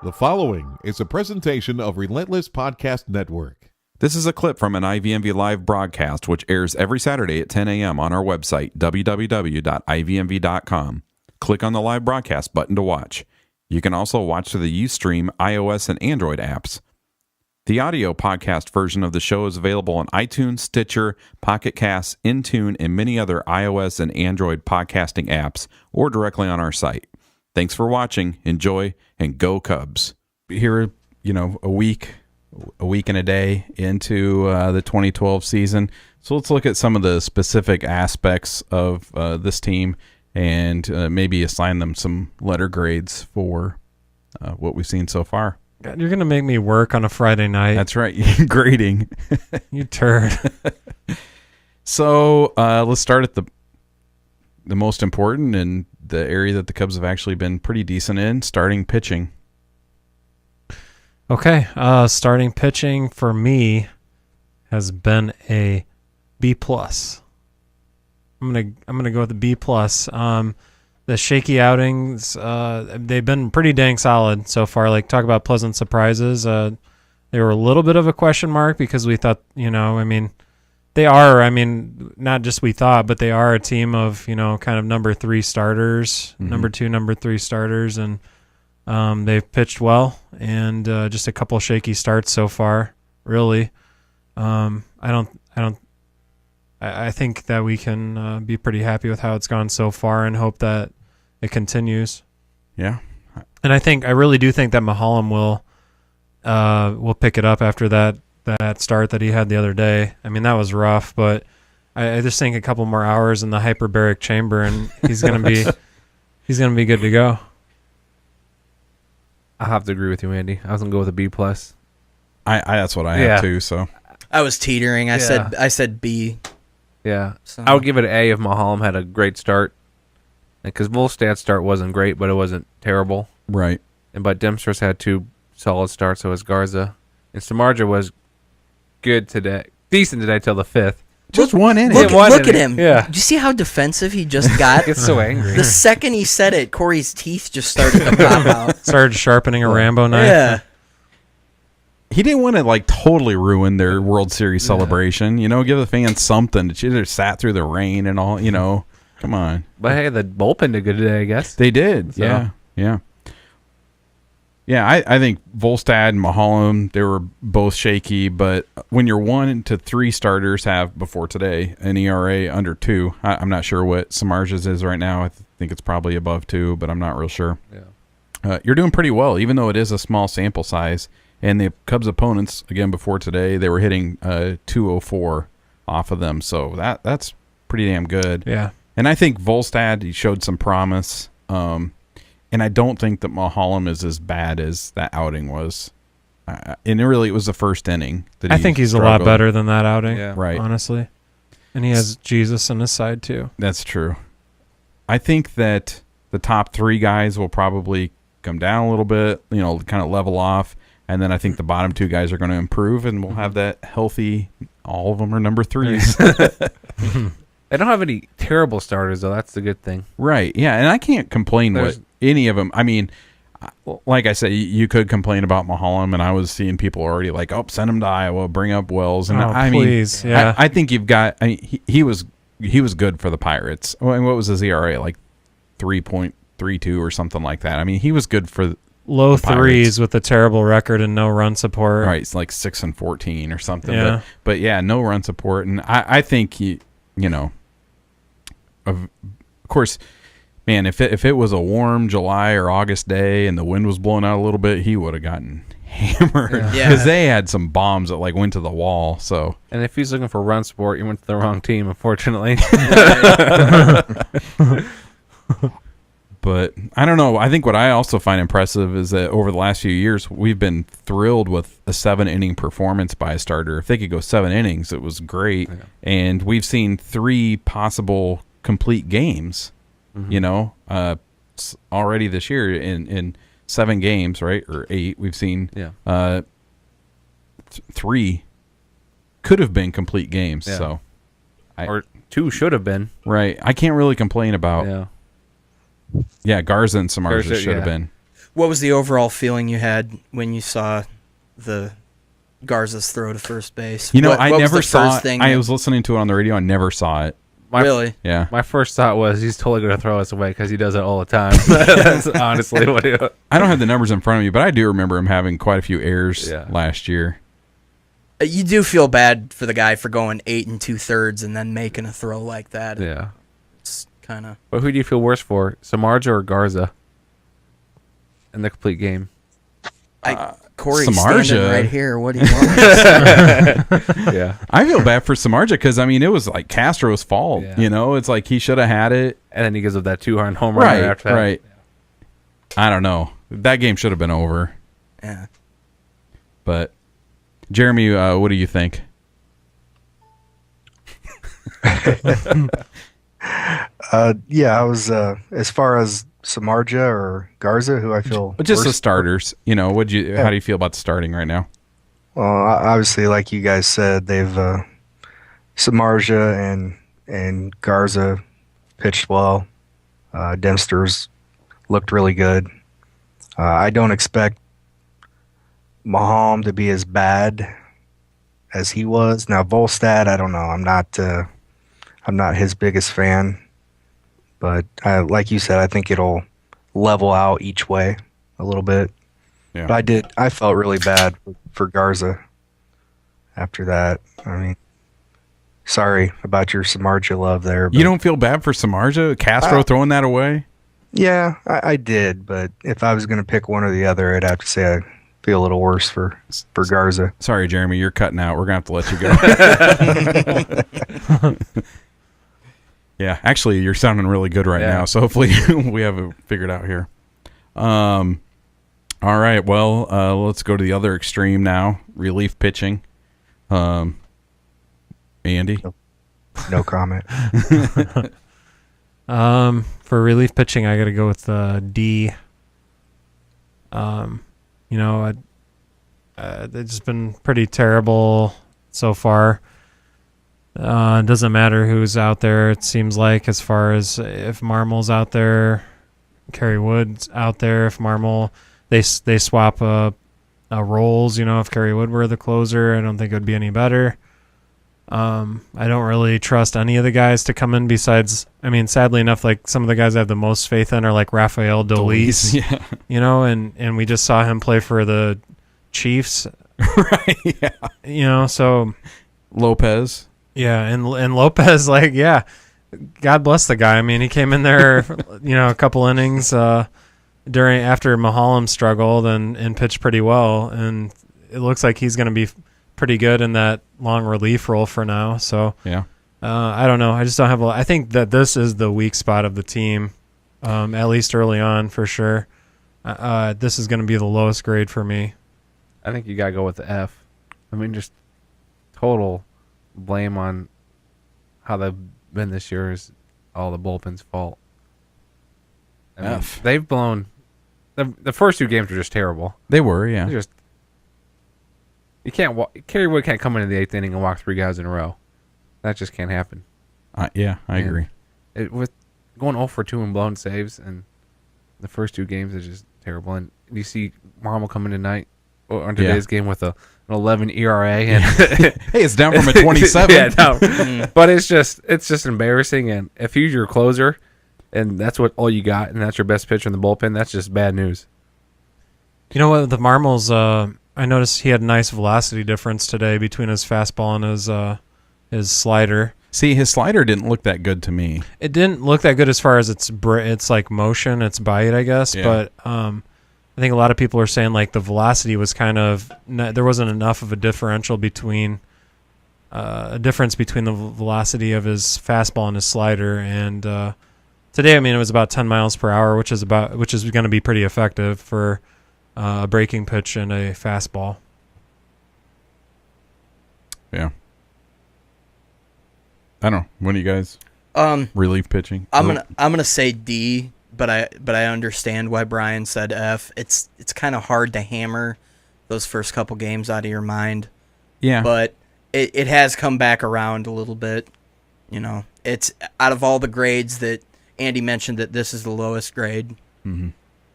The following is a presentation of Relentless Podcast Network. This is a clip from an IVMV Live broadcast, which airs every Saturday at 10 a.m. on our website, www.ivmv.com. Click on the live broadcast button to watch. You can also watch through the Ustream iOS and Android apps. The audio podcast version of the show is available on iTunes, Stitcher, Pocket Casts, Intune, and many other iOS and Android podcasting apps, or directly on our site. Thanks for watching, enjoy, and go Cubs. Here, a week and a day into the 2012 season. So let's look at some of the specific aspects of this team and maybe assign them some letter grades for what we've seen so far. God, you're going to make me work on a Friday night. That's right. Grading. You turd. So let's start at the most important and the area that the Cubs have actually been pretty decent in, starting pitching. Okay, starting pitching for me has been a B+. I'm gonna go with a B+. The shaky outings, they've been pretty dang solid so far. Like, talk about pleasant surprises. They were a little bit of a question mark because we thought, they are, not just we thought, but they are a team of, kind of number 3 starters, number 2, number 3 starters, and they've pitched well, and just a couple shaky starts so far, really. I think that we can be pretty happy with how it's gone so far and hope that it continues. Yeah. And I really do think that Mulholland will pick it up after that start that he had the other day. That was rough, but I just think a couple more hours in the hyperbaric chamber and he's gonna be good to go. I'll have to agree with you, Andy. I was gonna go with a B+. That's what I have too. So I was teetering. I said B. Yeah, So. I would give it an A if Mulholland had a great start, because Volstad's start wasn't great, but it wasn't terrible. right. But Dempster's had 2 solid starts, so has Garza, and Samardzija was good today, decent today till the 5th. Just one inning. Look at him. Yeah. Do you see how defensive he just got? Gets so angry. The second he said it, Corey's teeth just started to pop out. Started sharpening a Rambo knife. Yeah. He didn't want to totally ruin their World Series celebration. Give the fans something. They just sat through the rain and all. Come on. But hey, the bullpen did good today, I guess. They did. So. Yeah. I think Volstad and Mulholland, they were both shaky, but when your 1 to 3 starters have, before today, an ERA under 2, I'm not sure what Samardzija's is right now. I think it's probably above 2, but I'm not real sure. Yeah. You're doing pretty well, even though it is a small sample size. And the Cubs opponents, again, before today, they were hitting 204 off of them, so that's pretty damn good. Yeah. And I think Volstad, he showed some promise. And I don't think that Mulholland is as bad as that outing was. And it was the first inning. I think he's struggled. A lot better than that outing, right? Honestly. And he has Jesus on his side, too. That's true. I think that the top 3 guys will probably come down a little bit, kind of level off. And then I think the bottom 2 guys are going to improve, and we'll have that healthy, all of them are number 3s. They don't have any terrible starters, though. That's the good thing. Right, yeah. And I can't complain with any of them. Like I said, you could complain about Mulholland, and I was seeing people already send him to Iowa, bring up Wells. And please, yeah. I think you've got. He was good for the Pirates. What was his ERA? 3.32 or something like that. He was good for low 3s with a terrible record and no run support. Right, it's 6-14 or something. Yeah. But yeah, no run support, and I think of course. Man, if it was a warm July or August day and the wind was blowing out a little bit, he would have gotten hammered because they had some bombs that went to the wall. So, and if he's looking for run support, you went to the wrong team, unfortunately. But I don't know. I think what I also find impressive is that over the last few years, we've been thrilled with a 7-inning performance by a starter. If they could go 7 innings, it was great. Yeah. And we've seen 3 possible complete games. Already this year in 7 games, right, or 8, we've seen 3 could have been complete games. Yeah. So, or 2 should have been. Right, I can't really complain about. Yeah, Garza and Samardzija should have been. What was the overall feeling you had when you saw the Garza's throw to first base? You know, What I was never the saw first it. thing I that- was listening to it on the radio. I never saw it. Really? Yeah. My first thought was he's totally going to throw us away because he does it all the time. That's honestly what he. I don't have the numbers in front of me, but I do remember him having quite a few errors last year. You do feel bad for the guy for going 8 2/3 and then making a throw like that. Yeah. It's kind of. But who do you feel worse for, Samardzija or Garza? In the complete game. Corey's Samardzija. standing right here. What do you want? Yeah. I feel bad for Samardzija because, I mean, it was like Castro's fault. Yeah. You know, it's like he should have had it. And then he gives up that 2-run home run Right, after that. right. I don't know. That game should have been over. Yeah. But, Jeremy, what do you think? Yeah, I was as far as Samardzija or Garza, who I feel Just the worse- starters. You know, how do you feel about the starting right now? Well, obviously, like you guys said, they've Samardzija and Garza pitched well. Dempster's looked really good. I don't expect Maham to be as bad as he was. Now Volstad, I don't know. I'm not his biggest fan, but like you said, I think it'll level out each way a little bit. Yeah. But I felt really bad for Garza after that. I mean, sorry about your Samardzija love there. But You don't feel bad for Samardzija? Castro throwing that away? Yeah, I did, but if I was going to pick one or the other, I'd have to say I feel a little worse for Garza. Sorry, Jeremy, you're cutting out. We're going to have to let you go. Yeah, actually, you're sounding really good right now, so hopefully we have it figured out here. All right, well, let's go to the other extreme now, relief pitching. Andy? No comment. For relief pitching, I got to go with D. You know, it's just been pretty terrible so far. It doesn't matter who's out there, it seems like, as far as if Marmol's out there, Kerry Wood's out there. If Marmol, they swap roles, you know, if Kerry Wood were the closer, I don't think it would be any better. I don't really trust any of the guys to come in besides, I mean, sadly enough, like some of the guys I have the most faith in are like Rafael Dolis, Yeah. you know, and we just saw him play for the Chiefs, Right, yeah. you know, so Lopez. yeah, and Lopez, like, yeah, God bless the guy. I mean, he came in there, you know, a couple innings after Mahalam struggled and pitched pretty well, and it looks like he's going to be pretty good in that long relief role for now. So Yeah. I don't know. I just don't have I think that this is the weak spot of the team, at least early on for sure. This is going to be the lowest grade for me. I think you got to go with the F. I mean, just total blame on how they've been this year is all the bullpen's fault. I mean, F. they've blown. The first two games were just terrible. They were, yeah. They're just you can't walk. Kerry Wood can't come into the 8th inning and walk 3 guys in a row. That just can't happen. Yeah, I And agree. With going 0 for 2 and blown saves, and the first 2 games is just terrible. And you see Marmol coming tonight or on today's game with an 11 ERA, and Hey, it's down from a 27. yeah, no. But it's just embarrassing. And if he's your closer, and that's what all you got, and that's your best pitcher in the bullpen, that's just bad news. You know what? The Marmol's, I noticed he had a nice velocity difference today between his fastball and his slider. See, his slider didn't look that good to me. It didn't look that good as far as its like motion, its bite, I guess. Yeah. But I think a lot of people are saying like the velocity was kind of there wasn't enough of a differential between a difference between the velocity of his fastball and his slider. And today, I mean, it was about 10 miles per hour, which is going to be pretty effective for a breaking pitch and a fastball. Yeah. I don't know. When do you guys relief pitching? I'm gonna say D, but I understand why Brian said F. It's kind of hard to hammer those first couple games out of your mind, Yeah. but it has come back around a little bit. You know, it's out of all the grades that Andy mentioned that this is the lowest grade. Mm-hmm.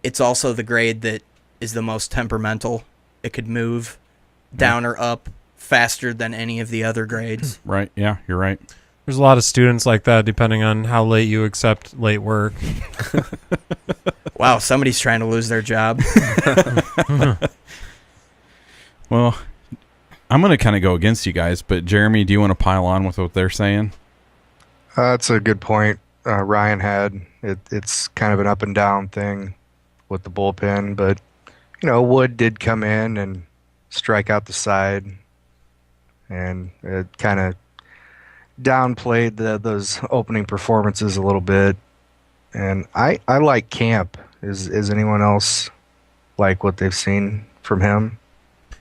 it's also the grade that is the most temperamental. It could move down or up faster than any of the other grades. Right. Yeah, you're right. There's a lot of students like that, depending on how late you accept late work. Wow, somebody's trying to lose their job. Well, I'm going to kind of go against you guys, but Jeremy, do you want to pile on with what they're saying? That's a good point Ryan had. It's kind of an up and down thing with the bullpen, but Wood did come in and strike out the side, and it kind of downplayed those opening performances a little bit. And I like Camp. Is anyone else like what they've seen from him?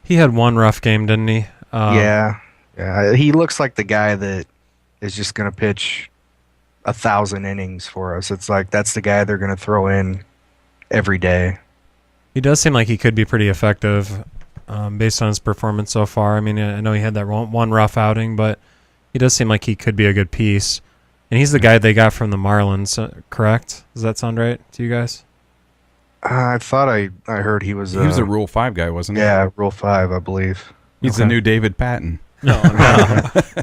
He had one rough game, didn't he? Yeah. He looks like the guy that is just going to pitch 1,000 innings for us. It's like that's the guy they're going to throw in every day. He does seem like he could be pretty effective based on his performance so far. I mean, I know he had that one rough outing, but he does seem like he could be a good piece. And he's the guy they got from the Marlins, correct? Does that sound right to you guys? I thought I heard he was a Rule 5 guy, wasn't he? Yeah, Rule 5, I believe. He's the new David Patton. No.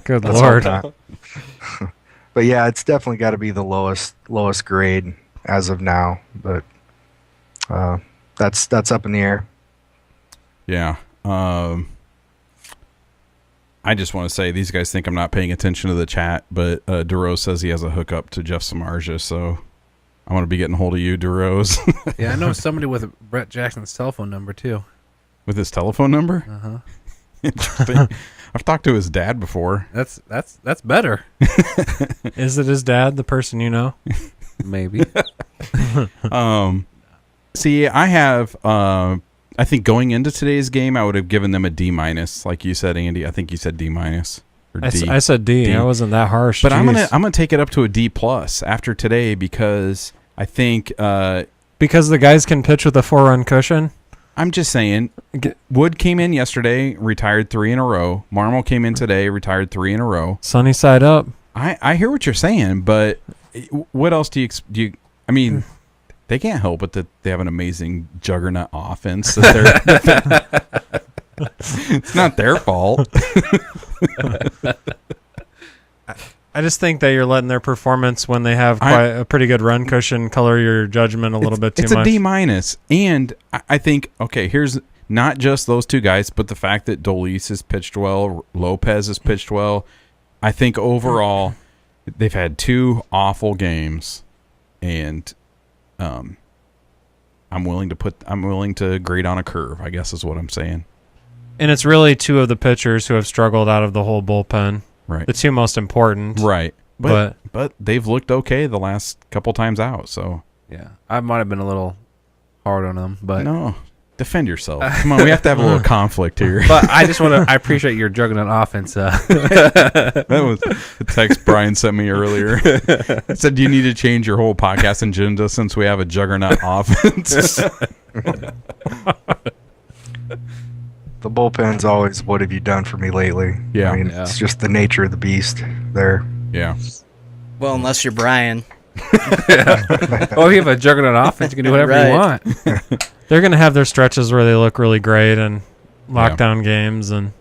Good Let's Lord. hope not. But yeah, it's definitely got to be the lowest grade as of now. But that's up in the air. Yeah. I just want to say these guys think I'm not paying attention to the chat, but DeRose says he has a hookup to Jeff Samardzija, so I want to be getting hold of you, DeRose. Yeah, I know somebody with Brett Jackson's telephone number too. With his telephone number? Uh-huh. Interesting. I've talked to his dad before. That's better. Is it his dad, the person you know? Maybe. See, I have I think going into today's game, I would have given them a D-, like you said, Andy. I think you said D- or D. I said D. I wasn't that harsh. But Jeez. I'm gonna take it up to a D+ after today because I think because the guys can pitch with a 4-run cushion. I'm just saying, Wood came in yesterday, retired 3 in a row. Marmol came in today, retired 3 in a row. Sunny side up. I hear what you're saying, but what else do you? I mean, they can't help it that they have an amazing juggernaut offense. It's not their fault. I just think that you're letting their performance when they have quite a pretty good run cushion color your judgment a little bit too much. It's a D-, and I think here's not just those two guys, but the fact that Dolis has pitched well, Lopez has pitched well. I think overall they've had 2 awful games, and I'm willing to grade on a curve, I guess is what I'm saying. And it's really 2 of the pitchers who have struggled out of the whole bullpen. Right. The 2 most important. Right. But they've looked okay the last couple times out, so. Yeah. I might have been a little hard on them, but. No. Defend yourself. Come on, we have to have a little conflict here. But I just want to. I appreciate your juggernaut offense. That was a text Brian sent me earlier. It said, "Do you need to change your whole podcast agenda since we have a juggernaut offense?" The bullpen's always, what have you done for me lately? Yeah. I mean, it's just the nature of the beast there. Yeah. Well, unless you're Brian. Oh, you have a juggernaut offense. You can do whatever you want. They're going to have their stretches where they look really great and lockdown games. And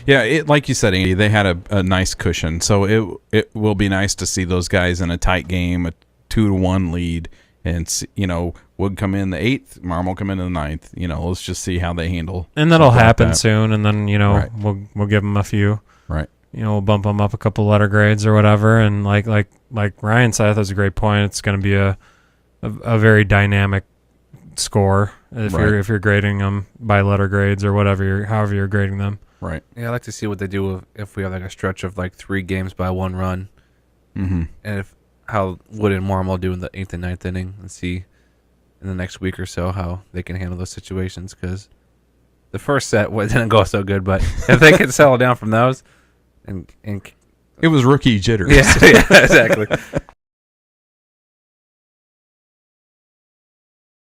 yeah, like you said, Andy, they had a nice cushion. So it will be nice to see those guys in a tight game, a 2-1 lead. And, Wood come in the 8th, Marmol come in the 9th. Let's just see how they handle. And that'll happen soon. And then, Right. we'll give them a few. Right. We'll bump them up a couple letter grades or whatever. And like Ryan said, that's a great point. It's going to be a very dynamic score if you're grading them by letter grades or however you're grading them. Right. Yeah, I like to see what they do if we have like a stretch of like 3 games by 1 run. Mm-hmm. And how Wood and Marmol do in the 8th and 9th inning, and see in the next week or so how they can handle those situations, because the first set didn't go so good, but if they can settle down from those and it was rookie jitters. yeah, exactly.